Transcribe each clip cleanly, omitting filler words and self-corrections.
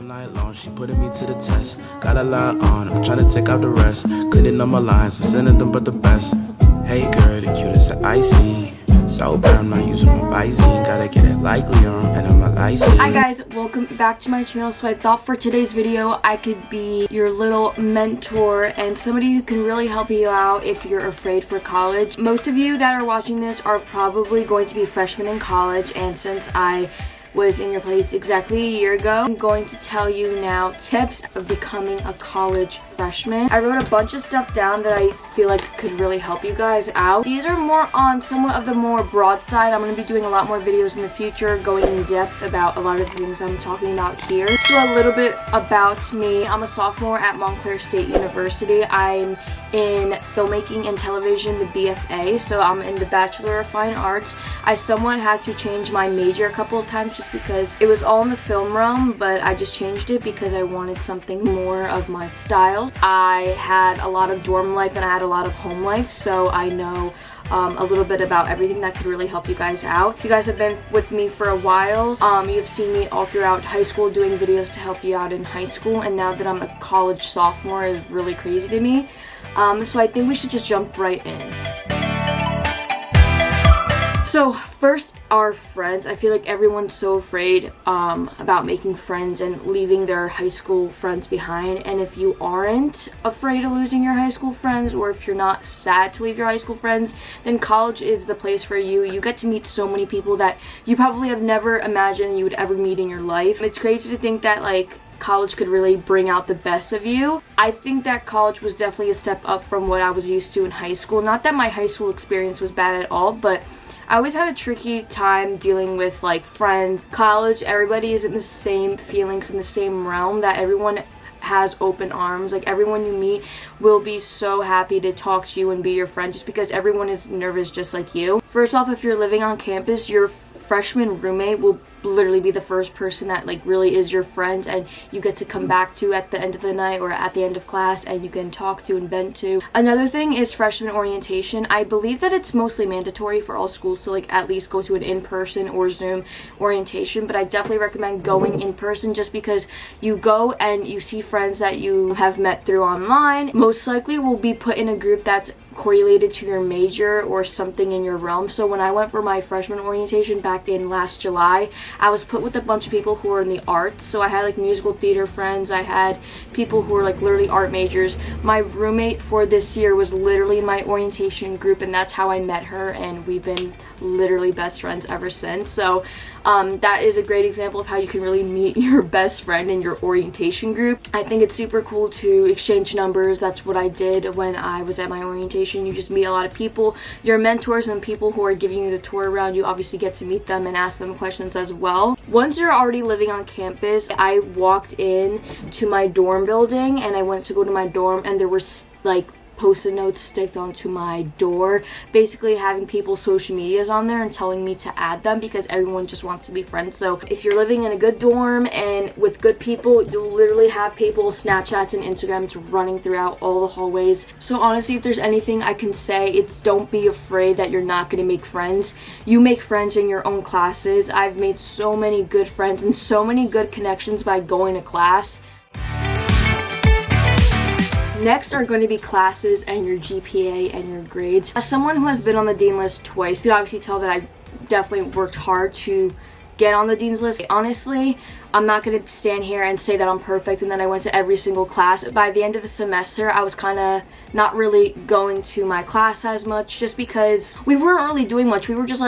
night long, she putting me to the test. Got a lot on, I'm trying to take out the rest. Couldn't know my lines, I'm sending them but the best. Hey girl, the cutest that I see. So bad I'm not using my Visine. Gotta get it like Leon and I'm a license. Hi guys, welcome back to my channel. So I thought for today's video I could be your little mentor and somebody who can really help you out if you're afraid for college. Most of you that are watching this are probably going to be freshmen in college, and since I was in your place exactly a year ago, I'm going to tell you now tips of becoming a college freshman. I wrote a bunch of stuff down that I feel like could really help you guys out. These are more on somewhat of the more broad side. I'm going to be doing a lot more videos in the future going in depth about a lot of the things I'm talking about here. So a little bit about me. I'm a sophomore at Montclair State University. I'm in filmmaking and television, the BFA, so I'm in the Bachelor of Fine Arts. I somewhat had to change my major a couple of times just because it was all in the film realm, but I just changed it because I wanted something more of my style. I had a lot of dorm life and I had a lot of home life, so I know a little bit about everything that could really help you guys out. You guys have been with me for a while. You've seen me all throughout high school doing videos to help you out in high school, and now that I'm a college sophomore is really crazy to me. So I think we should just jump right in. So first, our friends. I feel like everyone's so afraid about making friends and leaving their high school friends behind. And if you aren't afraid of losing your high school friends, or if you're not sad to leave your high school friends, then college is the place for you. You get to meet so many people that you probably have never imagined you would ever meet in your life. It's crazy to think that college could really bring out the best of you. I think that college was definitely a step up from what I was used to in high school. Not that my high school experience was bad at all, but I always had a tricky time dealing with friends. College, everybody is in the same feelings, in the same realm, that everyone has open arms. Everyone you meet will be so happy to talk to you and be your friend just because everyone is nervous just like you. First off, if you're living on campus, your freshman roommate will literally be the first person that really is your friend and you get to come back to at the end of the night or at the end of class, and you can talk to and vent to. Another thing is freshman orientation. I believe that it's mostly mandatory for all schools to at least go to an in-person or Zoom orientation, but I definitely recommend going in person just because you go and you see friends that you have met through online. Most likely will be put in a group that's correlated to your major or something in your realm. So when I went for my freshman orientation back in last July, I was put with a bunch of people who are in the arts. So I had musical theater friends, I had people who were literally art majors. My roommate for this year was literally in my orientation group, and that's how I met her, and we've been literally best friends ever since. So that is a great example of how you can really meet your best friend in your orientation group. I think it's super cool to exchange numbers. That's what I did when I was at my orientation. You just meet a lot of people, your mentors, and people who are giving you the tour around. You obviously get to meet them and ask them questions as well. Once you're already living on campus, I walked in to my dorm building and I went to go to my dorm, and there was post-it notes sticked onto my door, basically having people's social medias on there and telling me to add them because everyone just wants to be friends. So if you're living in a good dorm and with good people, you'll literally have people's Snapchats and Instagrams running throughout all the hallways. So honestly, if there's anything I can say, it's don't be afraid that you're not going to make friends. You make friends in your own classes. I've made so many good friends and so many good connections by going to class. Next are going to be classes and your GPA and your grades. As someone who has been on the dean list twice, you obviously tell that I definitely worked hard to get on the dean's list. Honestly, I'm not going to stand here and say that I'm perfect and then I went to every single class. By the end of the semester, I was kind of not really going to my class as much just because we weren't really doing much. We were just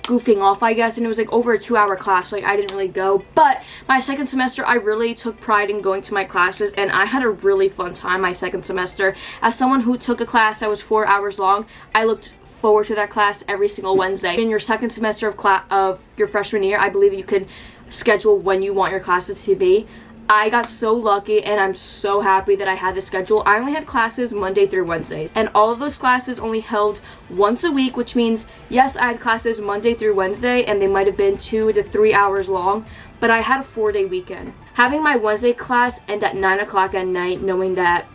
goofing off, I guess, and it was over a 2-hour class, so I didn't really go. But my second semester, I really took pride in going to my classes, and I had a really fun time my second semester. As someone who took a class that was 4 hours long, I looked forward to that class every single Wednesday. In your second semester of your freshman year, I believe you could schedule when you want your classes to be. I got so lucky and I'm so happy that I had this schedule. I only had classes Monday through Wednesdays, and all of those classes only held once a week, which means yes, I had classes Monday through Wednesday and they might have been 2 to 3 hours long, but I had a 4-day weekend. Having my Wednesday class end at 9 o'clock at night, knowing that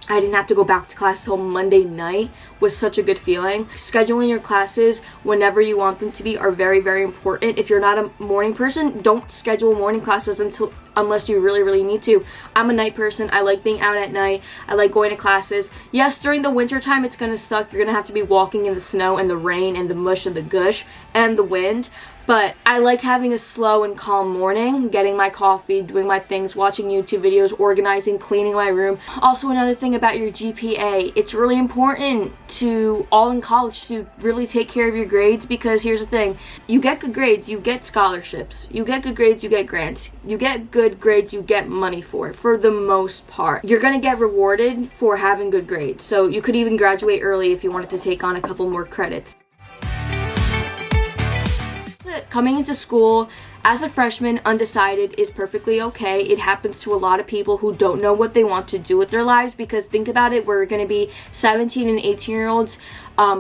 I didn't have to go back to class till Monday night was such a good feeling. Scheduling your classes whenever you want them to be are very, very important. If you're not a morning person, don't schedule morning classes unless you really, really need to. I'm a night person. I like being out at night. I like going to classes. Yes, during the winter time, it's gonna suck. You're gonna have to be walking in the snow and the rain and the mush and the gush and the wind. But I like having a slow and calm morning, getting my coffee, doing my things, watching YouTube videos, organizing, cleaning my room. Also, another thing about your GPA, it's really important to, all in college, to really take care of your grades, because here's the thing, you get good grades, you get scholarships. You get good grades, you get grants. You get good grades, you get money for the most part. You're gonna get rewarded for having good grades. So you could even graduate early if you wanted to take on a couple more credits. Coming into school as a freshman, undecided is perfectly okay. It happens to a lot of people who don't know what they want to do with their lives, because think about it, we're going to be 17 and 18-year-olds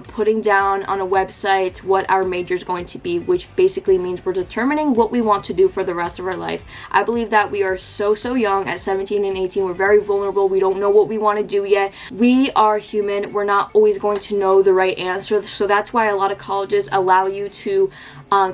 putting down on a website what our major is going to be, which basically means we're determining what we want to do for the rest of our life. I believe that we are so young at 17 and 18. We're very vulnerable. We don't know what we want to do yet. We are human. We're not always going to know the right answer. So that's why a lot of colleges allow you to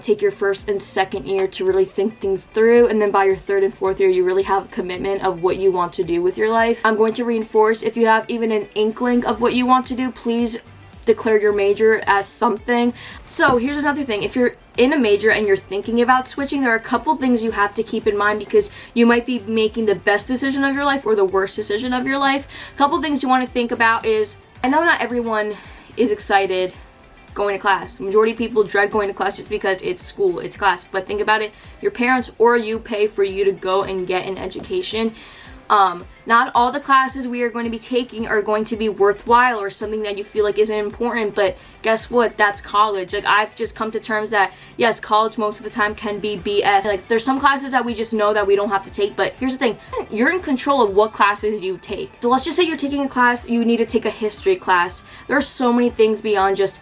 take your first and second year to really think things through, and then by your third and fourth year you really have a commitment of what you want to do with your life. I'm going to reinforce, if you have even an inkling of what you want to do, please declare your major as something. So here's another thing, if you're in a major and you're thinking about switching, there are a couple things you have to keep in mind, because you might be making the best decision of your life or the worst decision of your life. A couple things you want to think about is, I know not everyone is excited going to class. Majority of people dread going to class just because it's school, it's class. But think about it, your parents or you pay for you to go and get an education. Not all the classes we are going to be taking are going to be worthwhile or something that you feel like isn't important, but guess what? That's college. Like, I've just come to terms that, yes, college most of the time can be BS. Like, there's some classes that we just know that we don't have to take, but here's the thing, you're in control of what classes you take. So let's just say you're taking a class, you need to take a history class. There are so many things beyond just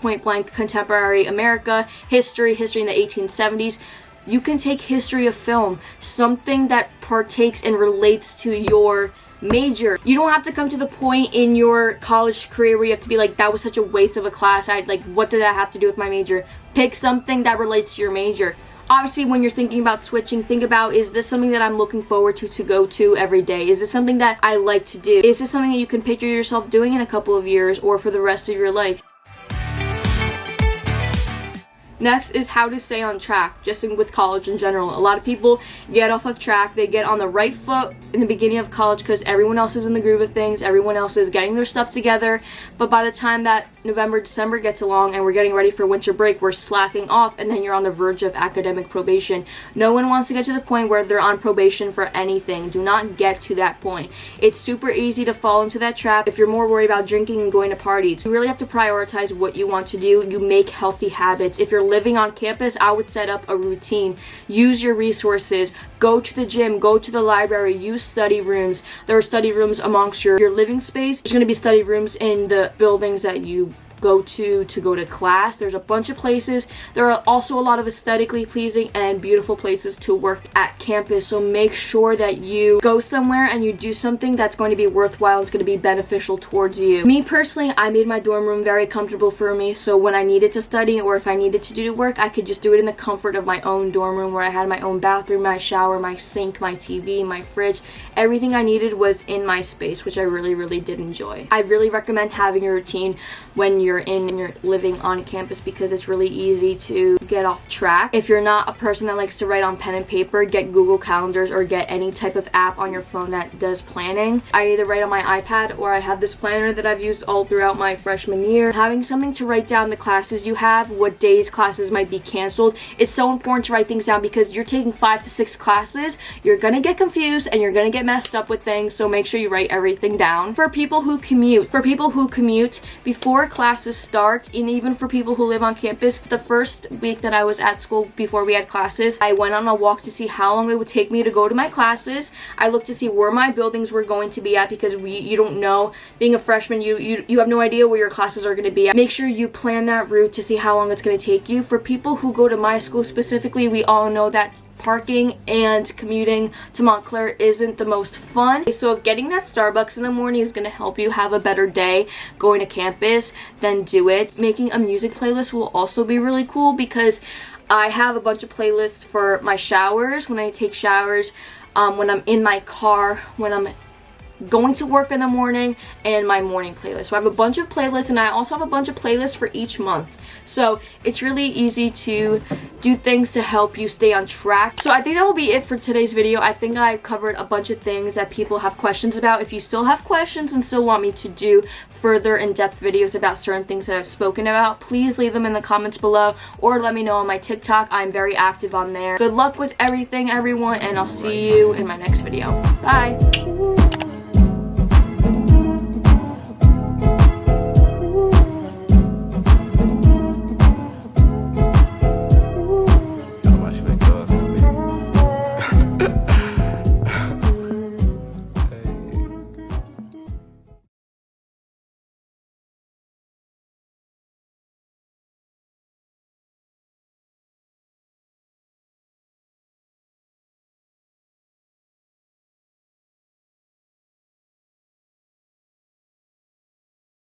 point blank contemporary America, history in the 1870s. You can take history of film, something that partakes and relates to your major. You don't have to come to the point in your college career where you have to be like, that was such a waste of a class. What did that have to do with my major? Pick something that relates to your major. Obviously, when you're thinking about switching, think about, is this something that I'm looking forward to go to every day? Is this something that I like to do? Is this something that you can picture yourself doing in a couple of years or for the rest of your life? Next is how to stay on track, just with college in general. A lot of people get off of track. They get on the right foot in the beginning of college because everyone else is in the groove of things. Everyone else is getting their stuff together. But by the time that November, December gets along and we're getting ready for winter break, we're slacking off, and then you're on the verge of academic probation. No one wants to get to the point where they're on probation for anything. Do not get to that point. It's super easy to fall into that trap if you're more worried about drinking and going to parties. You really have to prioritize what you want to do. You make healthy habits. If you're living on campus, I would set up a routine. Use your resources. Go to the gym, go to the library, use study rooms. There are study rooms amongst your living space. There's going to be study rooms in the buildings that you go to go to class. There's a bunch of places. There are also a lot of aesthetically pleasing and beautiful places to work at campus, so make sure that you go somewhere and you do something that's going to be worthwhile and it's going to be beneficial towards you. Me personally, I made my dorm room very comfortable for me, so when I needed to study or if I needed to do work, I could just do it in the comfort of my own dorm room, where I had my own bathroom, my shower, my sink, my TV, my fridge. Everything I needed was in my space, which I really did enjoy. I really recommend having a routine when you're living on campus, because it's really easy to get off track. If you're not a person that likes to write on pen and paper, get Google Calendars or get any type of app on your phone that does planning. I either write on my iPad or I have this planner that I've used all throughout my freshman year. Having something to write down the classes you have, what days classes might be canceled. It's so important to write things down because you're taking 5 to 6 classes. You're gonna get confused and you're gonna get messed up with things, so make sure you write everything down. For people who commute before classes start, and even for people who live on campus, the first week that I was at school before we had classes, I went on a walk to see how long it would take me to go to my classes. I looked to see where my buildings were going to be at, because you don't know, being a freshman, you have no idea where your classes are going to be at. Make sure you plan that route to see how long it's going to take you. For people who go to my school specifically, we all know that parking and commuting to Montclair isn't the most fun. So if getting that Starbucks in the morning is going to help you have a better day going to campus, then do it. Making a music playlist will also be really cool because I have a bunch of playlists for my showers, when I take showers, when I'm in my car, when I'm going to work in the morning, and my morning playlist. So I have a bunch of playlists, and I also have a bunch of playlists for each month. So it's really easy to do things to help you stay on track. So I think that will be it for today's video. I think I covered a bunch of things that people have questions about. If you still have questions and still want me to do further in-depth videos about certain things that I've spoken about, please leave them in the comments below or let me know on my TikTok. I'm very active on there. Good luck with everything, everyone, and I'll see you in my next video. Bye!